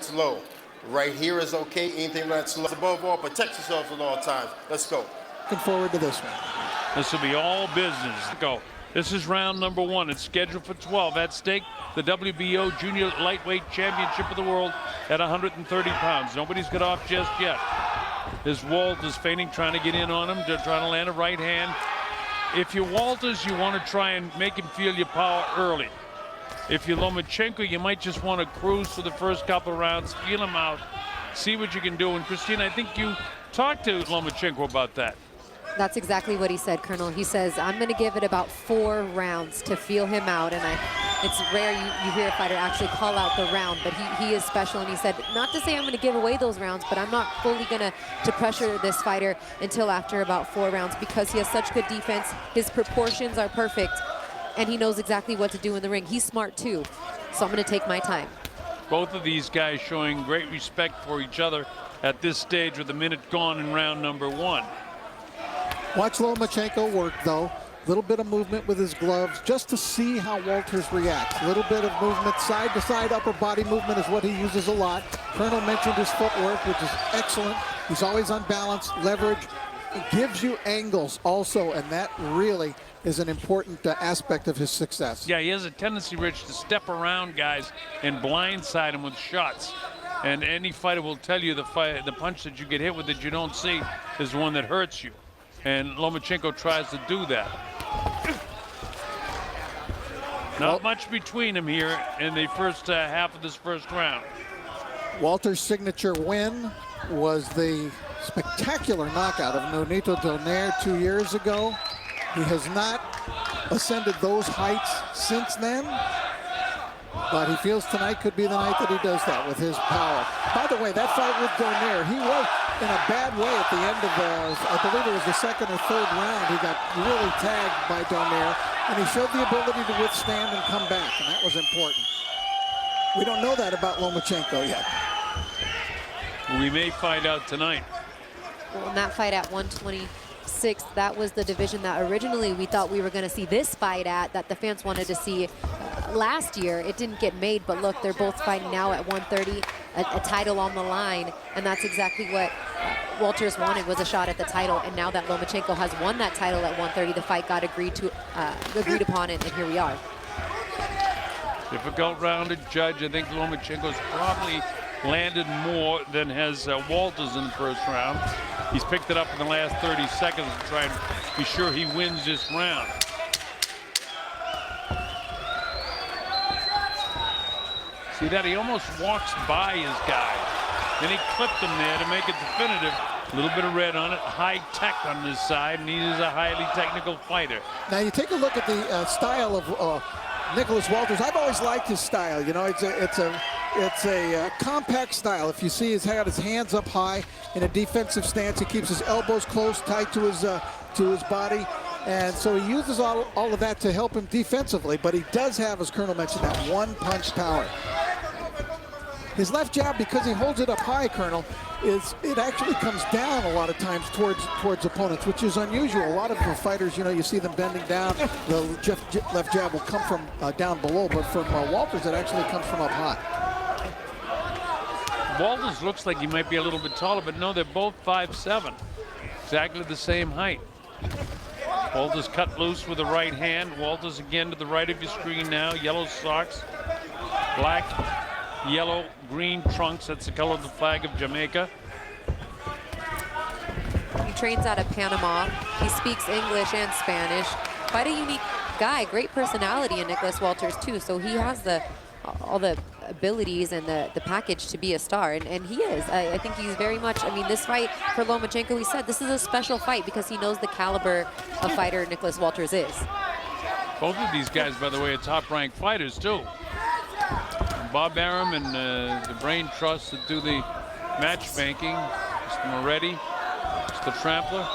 that's low. Right here is okay. Anything that's low. Above all, protect yourself at all times. Let's go. Looking forward to this one. This will be all business. Go. This is round number 1. It's scheduled for 12. At stake, the WBO Junior Lightweight Championship of the World at 130 pounds. Nobody's got off just yet. As Walters feigning, trying to get in on him, trying to land a right hand. If you're Walters, you want to try and make him feel your power early. If you're Lomachenco, you might just want to cruise for the first couple of rounds, feel him out, see what you can do. And Christine, I think you talked to Lomachenco about that. That's exactly what he said, Colonel. He says, I'm going to give it about 4 rounds to feel him out. And it's rare you hear a fighter actually call out the round, but he is special. And he said, not to say I'm going to give away those rounds, but I'm not fully going to pressure this fighter until after about 4 rounds because he has such good defense. His proportions are perfect, and he knows exactly what to do in the ring. He's smart, too. So I'm going to take my time. Both of these guys showing great respect for each other at this stage with a minute gone in round number 1. Watch Lomachenco work, though. A little bit of movement with his gloves just to see how Walters reacts. A little bit of movement, side to side, upper body movement is what he uses a lot. Colonel mentioned his footwork, which is excellent. He's always unbalanced, leverage. It gives you angles also, and that really is an important aspect of his success. Yeah, he has a tendency, Rich, to step around guys and blindside them with shots. And any fighter will tell you the punch that you get hit with that you don't see is the one that hurts you. And Lomachenco tries to do that. Not much between them here in the first half of this first round. Walter's signature win was the spectacular knockout of Nonito Donaire 2 years ago. He has not ascended those heights since then, but he feels tonight could be the night that he does that with his power. By the way, that fight with Donaire, he was in a bad way at the end of I believe it was the 2nd or 3rd round. He got really tagged by Donaire, and he showed the ability to withstand and come back, and that was important. We don't know that about Lomachenco yet. We may find out tonight. Well, in that fight at 126, that was the division that originally we thought we were going to see this fight at, that the fans wanted to see last year. It didn't get made, but look, they're both fighting now at 130, a title on the line, and that's exactly what Walters wanted, was a shot at the title. And now that Lomachenko has won that title at 130, the fight got agreed upon, and here we are. Difficult round to judge. I think Lomachenko's probably landed more than has Walters in the first round. He's picked it up in the last 30 seconds to try and be sure he wins this round. See that? He almost walks by his guy. Then he clipped him there to make it definitive. A little bit of red on it, high tech on this side, and he is a highly technical fighter. Now you take a look at the style of Nicholas Walters. I've always liked his style. You know, it's a compact style. If you see, he's got his hands up high in a defensive stance. He keeps his elbows close, tight to his body. And so he uses all of that to help him defensively. But he does have, as Colonel mentioned, that one-punch power. His left jab, because he holds it up high, Colonel, it actually comes down a lot of times towards opponents, which is unusual. A lot of the fighters, you know, you see them bending down. The left jab will come from down below, but from Walters, it actually comes from up high. Walters looks like he might be a little bit taller, but no, they're both 5'7", exactly the same height. Walters cut loose with the right hand. Walters again to the right of your screen now. Yellow socks, black, yellow, green trunks. That's the color of the flag of Jamaica. He trains out of Panama. He speaks English and Spanish. Quite a unique guy. Great personality in Nicholas Walters too. So he has all the abilities and the package to be a star, and he is. I think he's very much, I mean, this fight for Lomachenko, he said this is a special fight because he knows the caliber of fighter Nicholas Walters is. Both of these guys, by the way, are top-ranked fighters too. Bob Arum and the Brain Trust that do the matchmaking. Mr. Moretti, Mr. Trampler.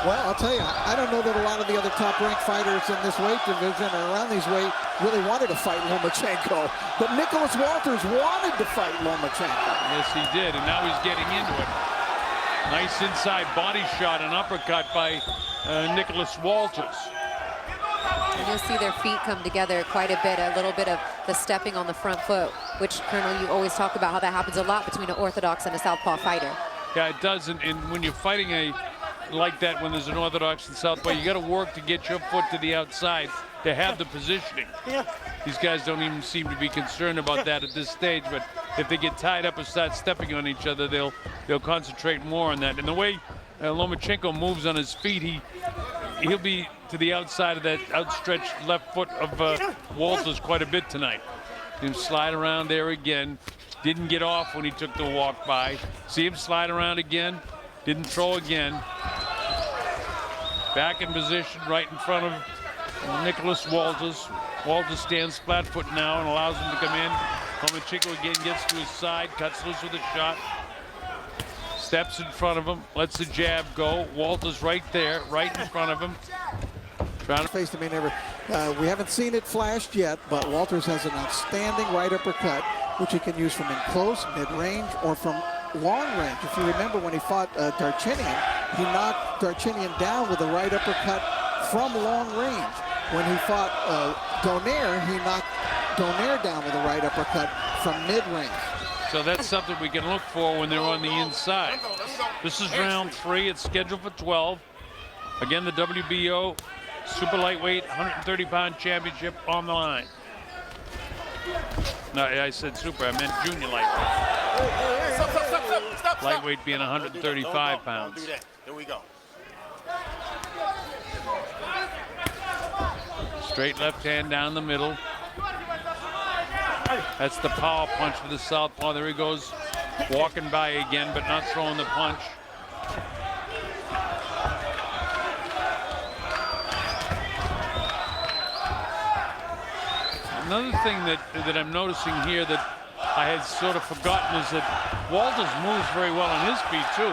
Well, I'll tell you, I don't know that a lot of the other top-ranked fighters in this weight division or around these weight really wanted to fight Lomachenko. But Nicholas Walters wanted to fight Lomachenko. Yes, he did, and now he's getting into it. Nice inside body shot and uppercut by Nicholas Walters. And you'll see their feet come together quite a bit, a little bit of the stepping on the front foot which, Colonel, you always talk about how that happens a lot between an orthodox and a southpaw fighter. Yeah, it does. And when you're fighting like that, when there's an orthodox and southpaw, you got to work to get your foot to the outside to have the positioning. These guys don't even seem to be concerned about that at this stage, but if they get tied up and start stepping on each other, they'll concentrate more on that. And the way Lomachenco moves on his feet, he'll be to the outside of that outstretched left foot of Walters quite a bit tonight. Him slide around there again. Didn't get off when he took the walk by. See him slide around again. Didn't throw again. Back in position right in front of Nicholas Walters. Walters stands flat foot now and allows him to come in. Lomachenco again gets to his side, cuts loose with a shot. Steps in front of him, lets the jab go. Walters right there, right in front of him. Faced him we haven't seen it flashed yet, but Walters has an outstanding right uppercut, which he can use from in close, mid-range, or from long range. If you remember when he fought Darchinian, he knocked Darchinian down with a right uppercut from long range. When he fought Donaire, he knocked Donaire down with a right uppercut from mid-range. So that's something we can look for when they're on the inside. This is round 3. It's scheduled for 12. Again, the WBO super lightweight 130-pound championship on the line. No, I said super. I meant junior lightweight. Stop. Lightweight being 135 pounds. Don't do that. Here we go. Straight left hand down the middle. That's the power punch for the southpaw. There he goes, walking by again, but not throwing the punch. Another thing that I'm noticing here that I had sort of forgotten is that Walters moves very well on his feet too.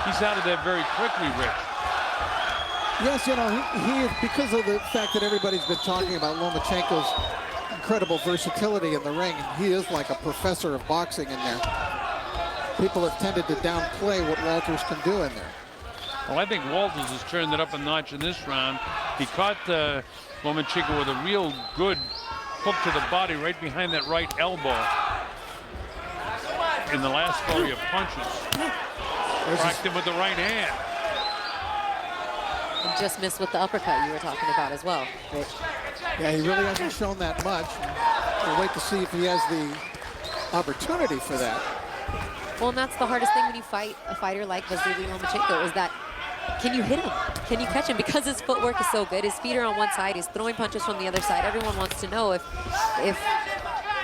He's out of there very quickly, Rich. Yes, you know, he because of the fact that everybody's been talking about Lomachenco's incredible versatility in the ring, and he is like a professor of boxing in there. People have tended to downplay what Walters can do in there. Well, I think Walters has turned it up a notch in this round. He caught Lomachenco with a real good hook to the body right behind that right elbow in the last volley of punches. Cracked him with the right hand. And just missed with the uppercut you were talking about as well, Rich. Yeah, he really hasn't shown that much. We'll wait to see if he has the opportunity for that. Well, and that's the hardest thing when you fight a fighter like Vasily Lomachenco, is that can you hit him? Can you catch him? Because his footwork is so good. His feet are on one side. He's throwing punches from the other side. Everyone wants to know if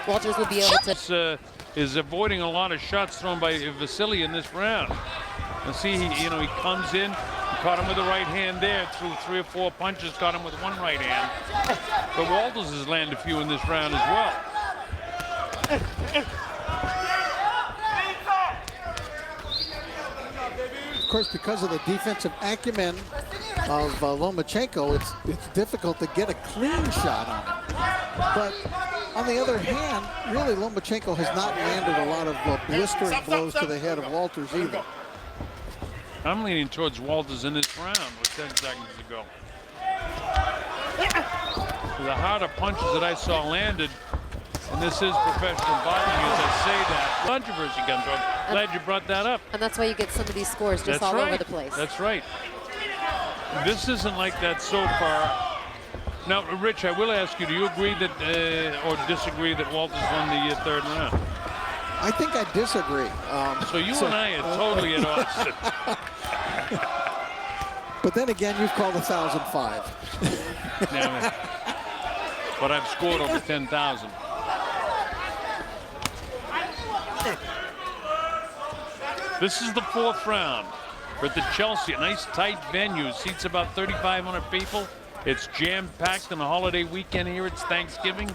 Walters will be able to. Is avoiding a lot of shots thrown by Vasily in this round. And see, he comes in, he caught him with the right hand there, threw 3 or 4 punches, caught him with one right hand. But Walters has landed a few in this round as well. Of course, because of the defensive acumen of Lomachenco, it's difficult to get a clean shot on him. But on the other hand, really, Lomachenco has not landed a lot of blistering blows to the head of Walters either. I'm leaning towards Walters in this round with 10 seconds to go. The harder punches that I saw landed, and this is professional boxing, as I say that, controversy comes up. Glad you brought that up. And that's why you get some of these scores just all over the place. That's right. This isn't like that so far. Now, Rich, I will ask you, do you agree that, or disagree that Walters won the 3rd round? I think I disagree. So you and I are totally at odds. But then again, you've called 1,005. But I've scored over 10,000. This is the 4th round. We're at the Chelsea, a nice tight venue. Seats about 3,500 people. It's jam-packed on a holiday weekend here. It's Thanksgiving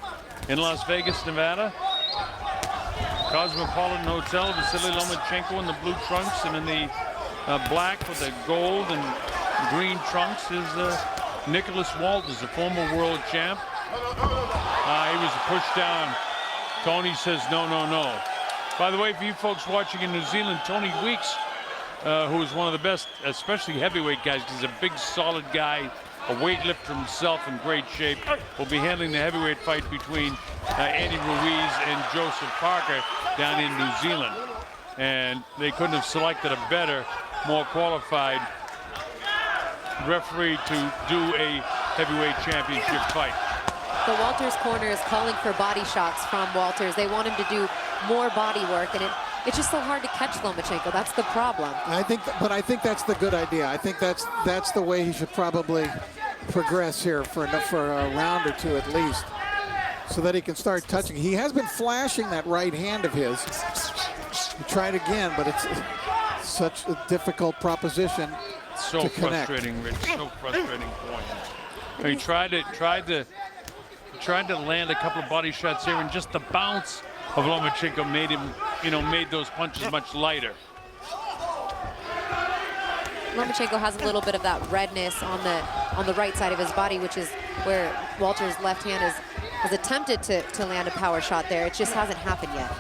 in Las Vegas, Nevada. Cosmopolitan Hotel, Vasily Lomachenco in the blue trunks, and in the black with the gold and green trunks is Nicholas Walters, the former world champ. He was pushed down. Tony says no, no, no. By the way, for you folks watching in New Zealand, Tony Weeks, who is one of the best, especially heavyweight guys, he's a big, solid guy, a weightlifter himself in great shape, will be handling the heavyweight fight between Andy Ruiz and Joseph Parker down in New Zealand. And they couldn't have selected a better, more qualified referee to do a heavyweight championship fight. The Walters corner is calling for body shots from Walters. They want him to do more body work, and it's just so hard to catch Lomachenco. That's the problem. I think that's the good idea. I think that's the way he should probably progress here for a round or two at least, so that he can start touching. He has been flashing that right hand of his. He tried again, but it's such a difficult proposition. So to connect. Frustrating, Rich. So frustrating for him. He tried to land a couple of body shots here, and just the bounce of Lomachenco made him, made those punches much lighter. Lomachenco has a little bit of that redness on the right side of his body, which is where Walter's left hand has attempted to land a power shot there. It just hasn't happened yet.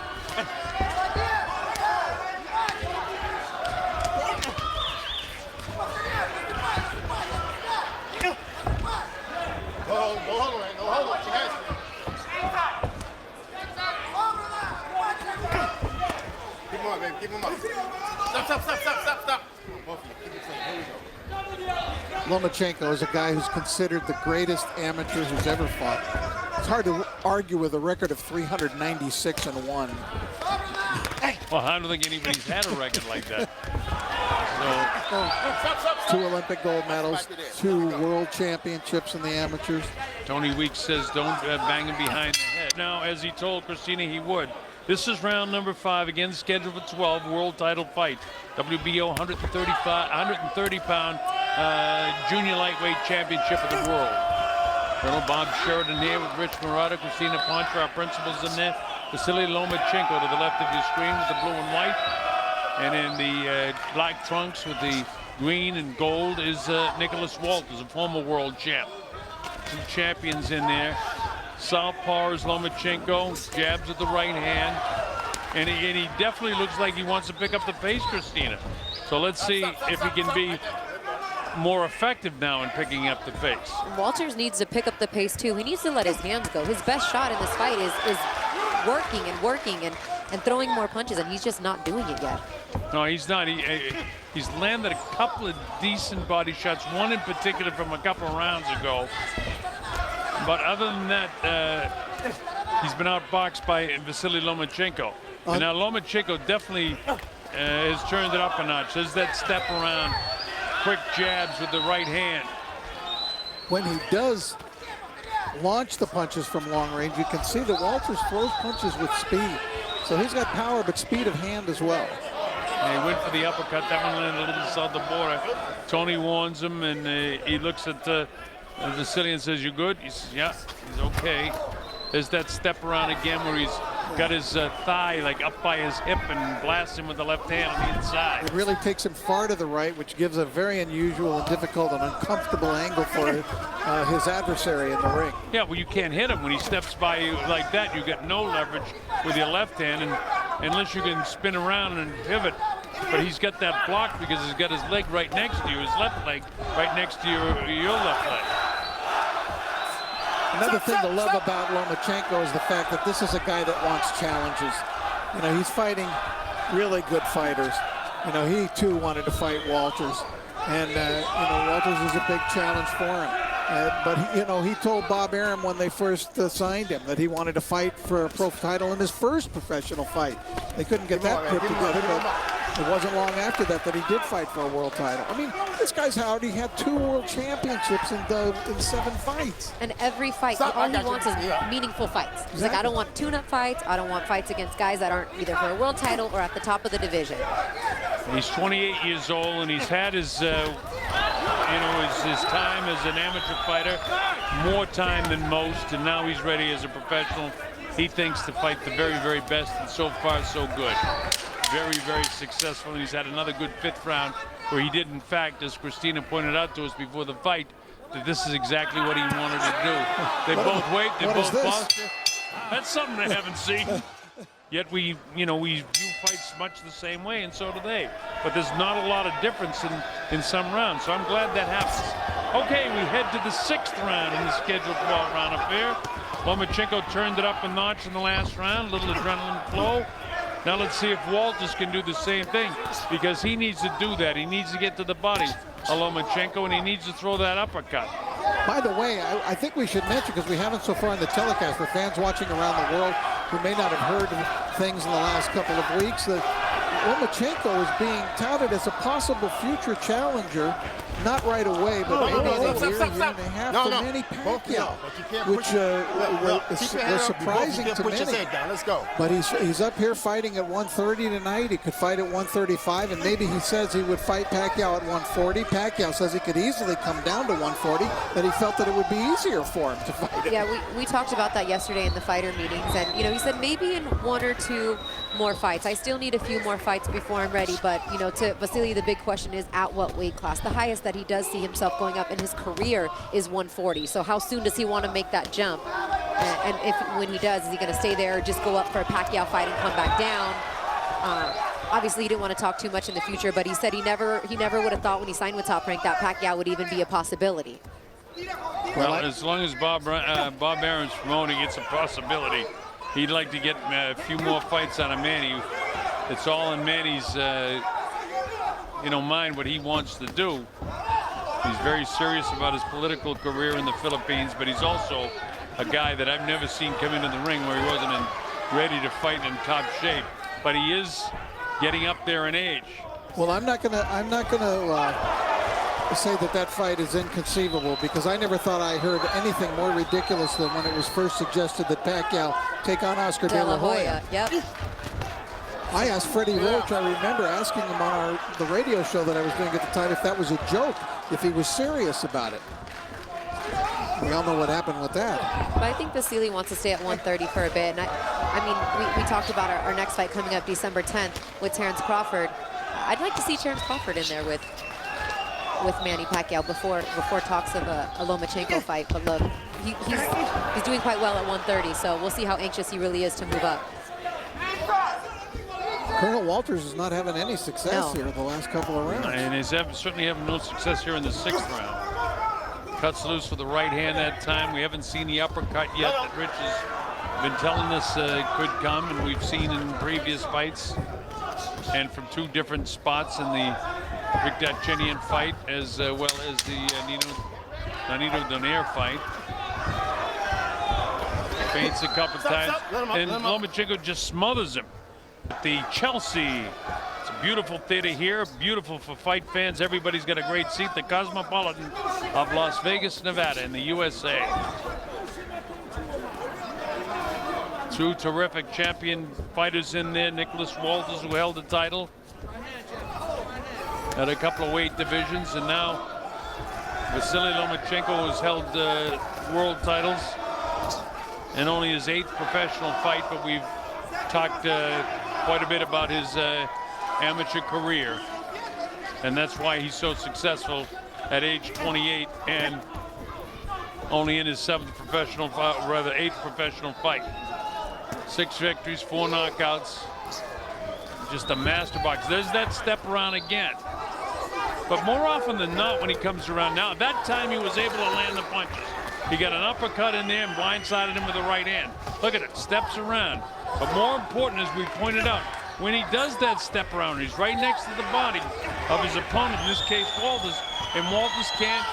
Keep him up. Stop. Lomachenco is a guy who's considered the greatest amateur who's ever fought. It's hard to argue with a record of 396-1. Well, I don't think anybody's had a record like that. So, 2 Olympic gold medals, 2 world championships in the amateurs. Tony Weeks says don't bang him behind the head. Now, as he told Christina he would. This is round number 5, again scheduled for 12, world title fight. WBO 130-pound junior lightweight championship of the world. Colonel Bob Sheridan here with Rich Murata, Christina Poncha, our principals in there. Vasily Lomachenco to the left of your screen with the blue and white. And in the black trunks with the green and gold is Nicholas Walters, a former world champ. 2 champions in there. Southpaw is Lomachenco, jabs with the right hand. And he definitely looks like he wants to pick up the pace, Christina. So let's see if he can be more effective now in picking up the pace. Walters needs to pick up the pace too. He needs to let his hands go. His best shot in this fight is working and throwing more punches, and he's just not doing it yet. No, he's not. He's landed a couple of decent body shots, one in particular from a couple of rounds ago. But other than that, he's been outboxed by Vasily Lomachenko. And now Lomachenko definitely has turned it up a notch. There's that step around, quick jabs with the right hand. When he does launch the punches from long range, you can see that Walters throws punches with speed. So he's got power, but speed of hand as well. And he went for the uppercut. That one landed a little south of the border. Tony warns him, and he looks at the Vasily and says, "You good?" He says, "Yeah." He's okay. There's that step around again where he's got his thigh like up by his hip and blasts him with the left hand on the inside. It really takes him far to the right, which gives a very unusual and difficult and uncomfortable angle for his adversary in the ring. Yeah, well, you can't hit him when he steps by you like that. You get no leverage with your left hand, and unless you can spin around and pivot. But he's got that block because he's got his leg right next to you, his left leg right next to your left leg. Another thing to love about Lomachenko is the fact that this is a guy that wants challenges. You know, he's fighting really good fighters. You know, he too wanted to fight Walters, and you know, Walters is a big challenge for him. But he told Bob Arum when they first signed him that he wanted to fight for a pro title in his first professional fight. They couldn't get that put together, but it wasn't long after that he did fight for a world title. I mean, this guy's already had 2 world championships in 7 fights. And every fight, all he wants is meaningful fights. He's like, I don't want tune-up fights. I don't want fights against guys that aren't either for a world title or at the top of the division. He's 28 years old, and he's had his his time as an amateur fighter, more time than most, and now he's ready as a professional. He thinks to fight the very, very best, and so far, so good. Very, very successful, and he's had another good 5th round where he did, in fact, as Christina pointed out to us before the fight, that this is exactly what he wanted to do. They both wait, they both posture. That's something I haven't seen. Yet we view fights much the same way, and so do they. But there's not a lot of difference in some rounds, so I'm glad that happens. Okay, we head to the 6th round in the scheduled 12-round affair. Lomachenco turned it up a notch in the last round, a little adrenaline flow. Now let's see if Walters can do the same thing, because he needs to do that. He needs to get to the body of Lomachenco, and he needs to throw that uppercut. By the way, I think we should mention, because we haven't so far in the telecast, for fans watching around the world who may not have heard things in the last couple of weeks, that Lomachenco is being touted as a possible future challenger, not right away, but maybe in a year and a half for Manny Pacquiao, which was surprising to many. Let's go. But he's up here fighting at 130 tonight. He could fight at 135, and maybe he says he would fight Pacquiao at 140. Pacquiao says he could easily come down to 140, that he felt that it would be easier for him to fight it. Yeah, we talked about that yesterday in the fighter meetings, and he said maybe in 1 or 2 more fights. I still need a few more fights before I'm ready, but to Vasily, the big question is at what weight class? The highest that he does see himself going up in his career is 140. So how soon does he want to make that jump? And when he does, is he going to stay there or just go up for a Pacquiao fight and come back down? Obviously, he didn't want to talk too much in the future, but he said he never would have thought when he signed with Top Rank that Pacquiao would even be a possibility. Well, as long as Bob Arum's promoting, it's a possibility. He'd like to get a few more fights out of Manny. It's all in Manny's mind what he wants to do. He's very serious about his political career in the Philippines, but he's also a guy that I've never seen come into the ring where he wasn't ready to fight in top shape. But he is getting up there in age. Well, I'm not gonna say that fight is inconceivable, because I never thought I heard anything more ridiculous than when it was first suggested that Pacquiao take on Oscar De La Hoya. Yep. I asked Freddie Roach, I remember asking him on the radio show that I was doing at the time if that was a joke, if he was serious about it. We all know what happened with that. But I think Vasily wants to stay at 130 for a bit. And I mean, we talked about our next fight coming up December 10th with Terrence Crawford. I'd like to see Terrence Crawford in there with Manny Pacquiao before talks of a Lomachenco fight. But look, he's doing quite well at 130, so we'll see how anxious he really is to move up. Colonel Walters is not having any success here in the last couple of rounds. And he's certainly having no success here in the 6th round. Cuts loose with the right hand that time. We haven't seen the uppercut yet that Rich has been telling us could come, and we've seen in previous fights and from 2 different spots in the Rick Darchenian fight, as well as the Nonito Donaire fight. Feints a couple times, and Lomachenco just smothers him. The Chelsea, it's a beautiful theater here, beautiful for fight fans. Everybody's got a great seat. The Cosmopolitan of Las Vegas, Nevada in the USA. 2 terrific champion fighters in there. Nicholas Walters, who held the title at a couple of weight divisions, and now Vasily Lomachenko has held world titles and only his 8th professional fight, but we've talked quite a bit about his amateur career, and that's why he's so successful at age 28 and only in his 7th professional fight, or rather 8th professional fight. 6 victories, 4 knockouts, just a master boxer. There's that step around again, but more often than not when he comes around now, that time he was able to land the punches. He got an uppercut in there and blindsided him with the right hand. Look at it, steps around. But more important, as we pointed out, when he does that step around, he's right next to the body of his opponent, in this case Walters, and Walters can't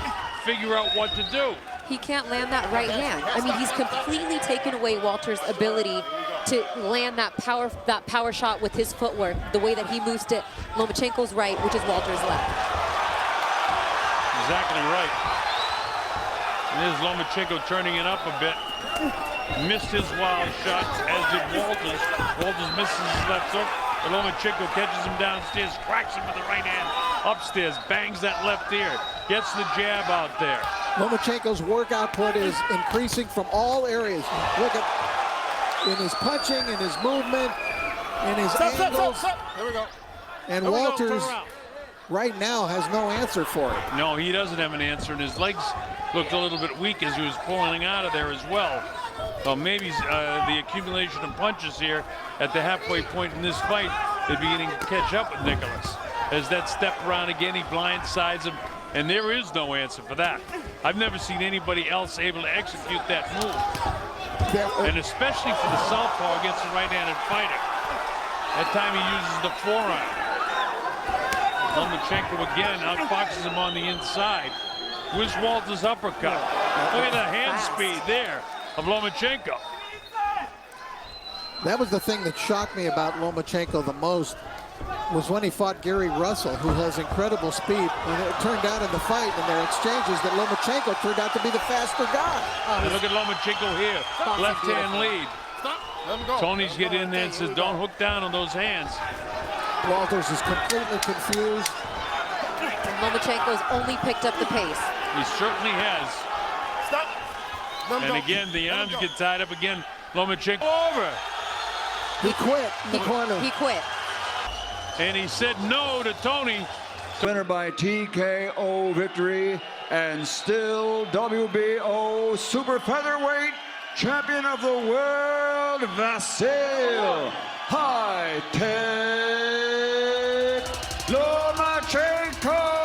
figure out what to do. He can't land that right hand. I mean, he's completely taken away Walters' ability to land that power shot with his footwork, the way that he moves to Lomachenko's right, which is Walters' left. Exactly right. And there's Lomachenko turning it up a bit. Missed his wild shot, as did Walters. Walters misses his left hook, but Lomachenko catches him downstairs, cracks him with the right hand upstairs, bangs that left ear, gets the jab out there. Lomachenko's work output is increasing from all areas. Look at in his punching, in his movement, in his angles. Here we go. And Walters right now has no answer for it. No, he doesn't have an answer, and his legs looked a little bit weak as he was pulling out of there as well. Well, maybe the accumulation of punches here at the halfway point in this fight is beginning to catch up with Nicholas. As that step around again, he blindsides him And there is no answer for that. I've never seen anybody else able to execute that move. And especially for the southpaw against a right-handed fighter. That time he uses the forearm. Lomachenco again outfoxes him on the inside. Where's Walter's uppercut? Look at the hand speed there of Lomachenco. That was the thing that shocked me about Lomachenco the most, was when he fought Gary Russell, who has incredible speed. And it turned out in the fight, in their exchanges, that Lomachenco turned out to be the faster guy. And look at Lomachenco here, left hand lead. Let him go. Tony's get in there and says, don't hook down on those hands. Walters is completely confused. And Lomachenko's only picked up the pace. He certainly has. Stop. Let him And go. again, the Let him arms go. get tied up again. Lomachenko over. He quit in the corner. He quit. And he said no to Tony. Winner by TKO victory, and still WBO super featherweight champion of the world, Vasyl High-Tech Lomachenco.